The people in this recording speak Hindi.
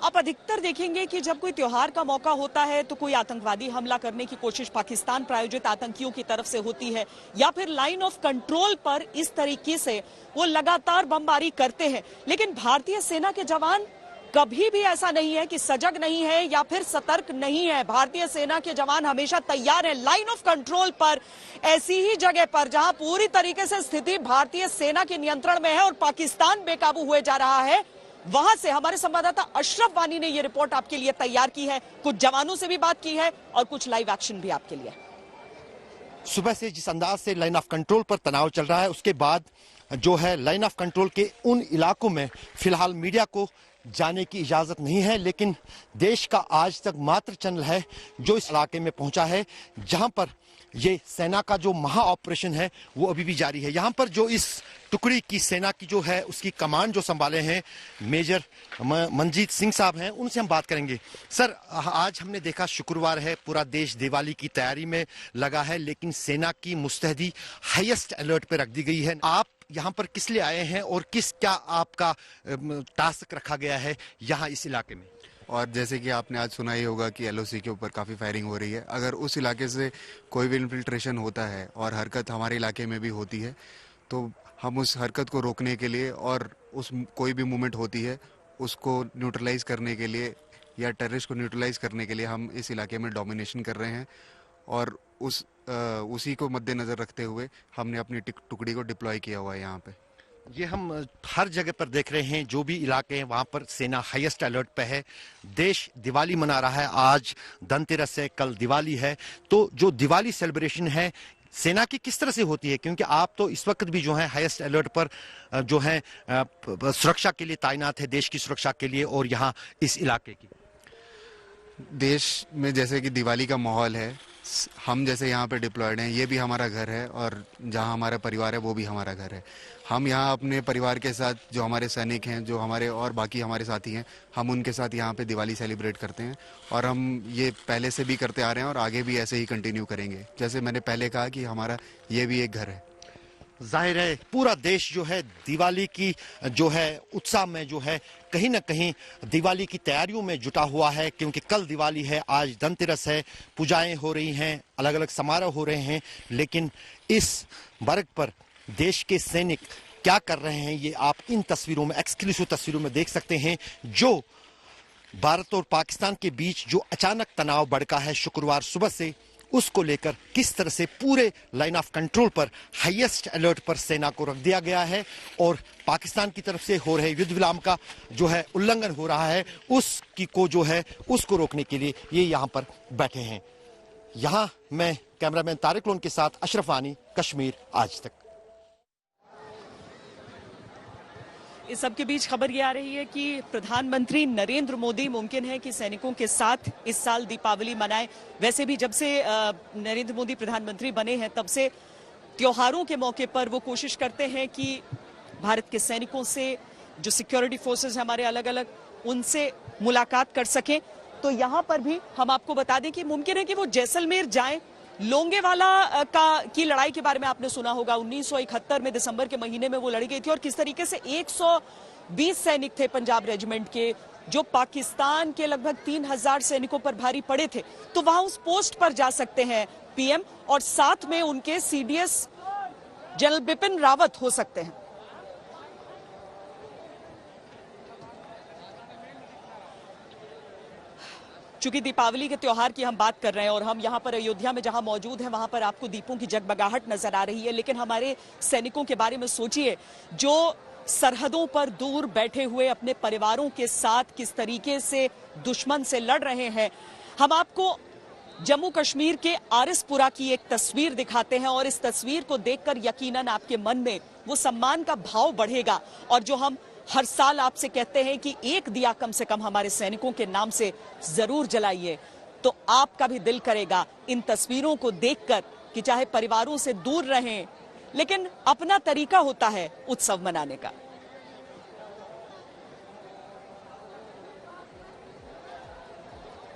आप अधिकतर देखेंगे कि जब कोई त्योहार का मौका होता है तो कोई आतंकवादी हमला करने की कोशिश पाकिस्तान प्रायोजित आतंकियों की तरफ से होती है, या फिर लाइन ऑफ कंट्रोल पर इस तरीके से वो लगातार बमबारी करते हैं। लेकिन भारतीय सेना के जवान कभी भी ऐसा नहीं है कि सजग नहीं है या फिर सतर्क नहीं है। भारतीय सेना के जवान हमेशा तैयार हैं, लाइन ऑफ कंट्रोल पर, ऐसी ही जगह पर जहां पूरी तरीके से स्थिति भारतीय सेना के नियंत्रण में है और पाकिस्तान बेकाबू हुए जा रहा है। वहां से हमारे संवाददाता अशरफ वानी ने यह रिपोर्ट आपके लिए तैयार की है, कुछ जवानों से भी बात की है और कुछ लाइव एक्शन भी आपके लिए। सुबह से जिस अंदाज से लाइन ऑफ कंट्रोल पर तनाव चल रहा है, उसके बाद जो है लाइन ऑफ कंट्रोल के उन इलाकों में फिलहाल मीडिया को जाने की इजाजत नहीं है, लेकिन देश का आज तक मात्र चैनल है जो इस इलाके में पहुंचा है, जहां पर ये सेना का जो महा ऑपरेशन है वो अभी भी जारी है। यहाँ पर जो इस टुकड़ी की सेना की जो है उसकी कमान जो संभाले हैं मेजर मनजीत सिंह साहब हैं, उनसे हम बात करेंगे। सर, आज हमने देखा शुक्रवार है, पूरा देश दिवाली की तैयारी में लगा है, लेकिन सेना की मुस्तैदी हाईएस्ट अलर्ट पे रख दी गई है। आप यहाँ पर किस लिए आए हैं और क्या आपका टास्क रखा गया है यहाँ इस इलाके में? और जैसे कि आपने आज सुना ही होगा कि एलओसी के ऊपर काफ़ी फायरिंग हो रही है। अगर उस इलाके से कोई भी इन्फिल्ट्रेशन होता है और हरकत हमारे इलाके में भी होती है, तो हम उस हरकत को रोकने के लिए और उस कोई भी मूवमेंट होती है उसको न्यूट्रलाइज करने के लिए या टेररिस्ट को न्यूट्रलाइज करने के लिए हम इस इलाके में डोमिनेशन कर रहे हैं। और उसी को मद्देनज़र रखते हुए हमने अपनी टुकड़ी को डिप्लॉय किया हुआ है यहाँ पे। ये हम हर जगह पर देख रहे हैं, जो भी इलाके हैं वहां पर सेना हाईएस्ट अलर्ट पे है। देश दिवाली मना रहा है, आज धनतेरस है, कल दिवाली है, तो जो दिवाली सेलिब्रेशन है सेना की किस तरह से होती है? क्योंकि आप तो इस वक्त भी जो है हाईएस्ट अलर्ट पर जो है सुरक्षा के लिए तैनात है, देश की सुरक्षा के लिए, और यहाँ इस इलाके की देश में जैसे कि दिवाली का माहौल है, हम जैसे यहाँ पे डिप्लॉयड हैं, ये भी हमारा घर है और जहाँ हमारा परिवार है वो भी हमारा घर है। हम यहाँ अपने परिवार के साथ, जो हमारे सैनिक हैं, जो हमारे और बाकी हमारे साथी हैं, हम उनके साथ यहाँ पे दिवाली सेलिब्रेट करते हैं और हम ये पहले से भी करते आ रहे हैं और आगे भी ऐसे ही कंटिन्यू करेंगे। जैसे मैंने पहले कहा कि हमारा ये भी एक घर है। जाहिर है पूरा देश जो है दिवाली की जो है उत्साह में जो है कहीं ना कहीं दिवाली की तैयारियों में जुटा हुआ है, क्योंकि कल दिवाली है, आज धनतेरस है, पूजाएं हो रही हैं, अलग अलग समारोह हो रहे हैं। लेकिन इस वर्ग पर देश के सैनिक क्या कर रहे हैं ये आप इन तस्वीरों में, एक्सक्लूसिव तस्वीरों में देख सकते हैं। जो भारत और पाकिस्तान के बीच जो अचानक तनाव भड़का है शुक्रवार सुबह से, उसको लेकर किस तरह से पूरे लाइन ऑफ कंट्रोल पर हाईएस्ट अलर्ट पर सेना को रख दिया गया है और पाकिस्तान की तरफ से हो रहे युद्ध विराम का जो है उल्लंघन हो रहा है, उसकी को जो है उसको रोकने के लिए ये यहाँ पर बैठे हैं। यहाँ मैं कैमरामैन तारिक लोन के साथ अशरफ वानी, कश्मीर आज तक। इस सब के बीच खबर ये आ रही है कि प्रधानमंत्री नरेंद्र मोदी मुमकिन है कि सैनिकों के साथ इस साल दीपावली मनाएं। वैसे भी जब से नरेंद्र मोदी प्रधानमंत्री बने हैं तब से त्योहारों के मौके पर वो कोशिश करते हैं कि भारत के सैनिकों से, जो सिक्योरिटी फोर्सेस हैं हमारे अलग अलग, उनसे मुलाकात कर सकें। तो यहाँ पर भी हम आपको बता दें कि मुमकिन है कि वो जैसलमेर जाएं। लोंगेवाला की लड़ाई के बारे में आपने सुना होगा, 1971 में दिसंबर के महीने में वो लड़ी गई थी और किस तरीके से 120 सैनिक थे पंजाब रेजिमेंट के, जो पाकिस्तान के लगभग 3000 सैनिकों पर भारी पड़े थे। तो वहां उस पोस्ट पर जा सकते हैं पीएम, और साथ में उनके सीडीएस जनरल बिपिन रावत हो सकते हैं। चूंकि दीपावली के त्योहार की हम बात कर रहे हैं और हम यहाँ पर अयोध्या में जहां मौजूद हैं वहां पर आपको दीपों की जगमगाहट नजर आ रही है, लेकिन हमारे सैनिकों के बारे में सोचिए जो सरहदों पर दूर बैठे हुए अपने परिवारों के साथ किस तरीके से दुश्मन से लड़ रहे हैं। हम आपको जम्मू कश्मीर के आरिसपुरा की एक तस्वीर दिखाते हैं और इस तस्वीर को देखकर यकीनन आपके मन में वो सम्मान का भाव बढ़ेगा। और जो हम हर साल आपसे कहते हैं कि एक दिया कम से कम हमारे सैनिकों के नाम से जरूर जलाइए, तो आपका भी दिल करेगा इन तस्वीरों को देखकर कि चाहे परिवारों से दूर रहें, लेकिन अपना तरीका होता है उत्सव मनाने का।